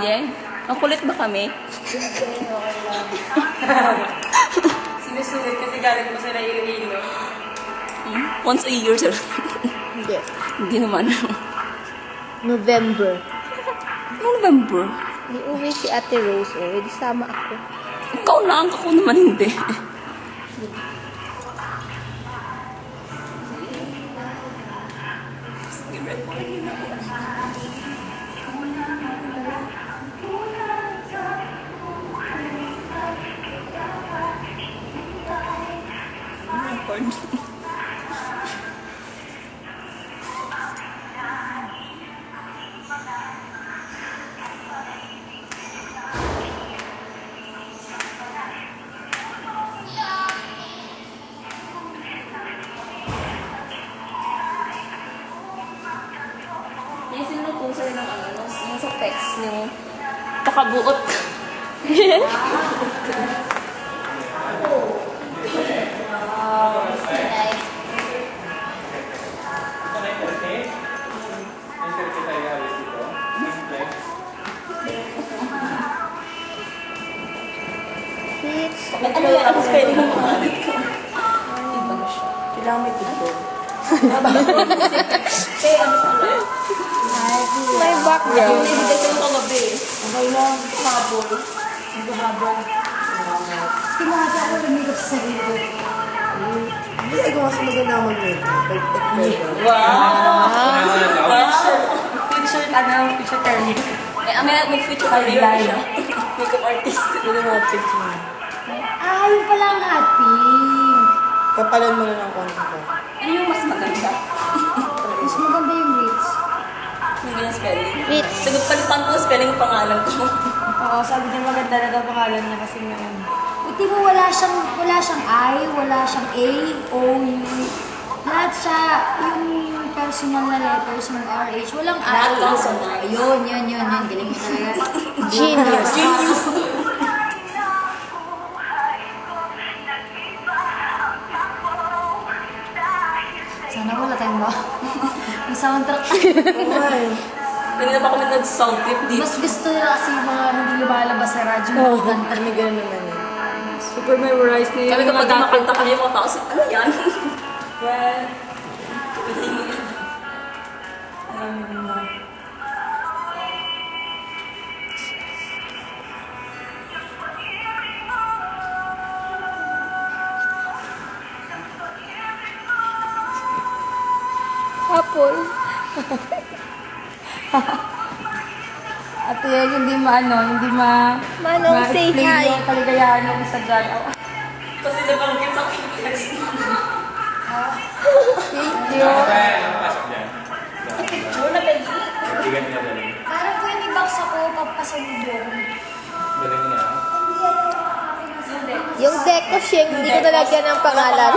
Yeah? Ang kulit ba kami? Sinusulit kasi galing mo sila Iloilo. Once a year, sir. Hindi. Hindi naman. November. November. Di uwi si Ate Rose, Di sama ako. Ikaw lang, ako naman hindi. Yung sinutusan sila ng ano, yung sa text, yung pakabuot. Please. Ano yan? Ang spelling mo pangalit ko? Iba na siya. Kailangan may tigdo. Kaya ano pala? My background. Hindi ko kagabi. Okay lang. Habol. Hindi ko habol. Tinahati ako ng makeup sa sarili ko. Hindi ko mas maganda ang mag-makeup. Wow! Picture, picture turning. May future career na siya. Makeup artist. Yun ang mga picture. Ah, yun pala ang hot pink. Kapalan mo na ng konti ko. Ano yung mas maganda? Mas maganda yung rich. Yung ganyan spelling. Rich. Sagot palitan ko spelling ng pangalan ko. Oo, sabi niya maganda na daw pangalan niya kasi nga ano. Buti mo wala siyang I, wala siyang A, O, U. Lahat siya, yung personal na letters ng RH, walang I. Lahat consonant. Yun. Galing mo talaga. Genius. Genius! Sana wala tayong ba? May soundtrack. Kanina pa kami nag-sound trip dito. Mas gusto nila kasi yung mga hindi lumalabas sa radyo. Oo. Kanta. May ganun naman eh. Super memorized na yun. Kami kapag nakakanta kami yung mga tao, ano yan? Well, alam mo na. Apple. Ate, hindi hindi Manong, say ma-explain hi. yung kaligayahan ng isa dyan. Kasi nabanggit sa akin text. Thank you. Pasok dyan. Picture na ba yun? Bigat niya dali. Parang pwede box ako papasaludo. Dali mo na. Hindi, ano yung akin na Yung deck ko siya, hindi ko nalagyan ng pangalan.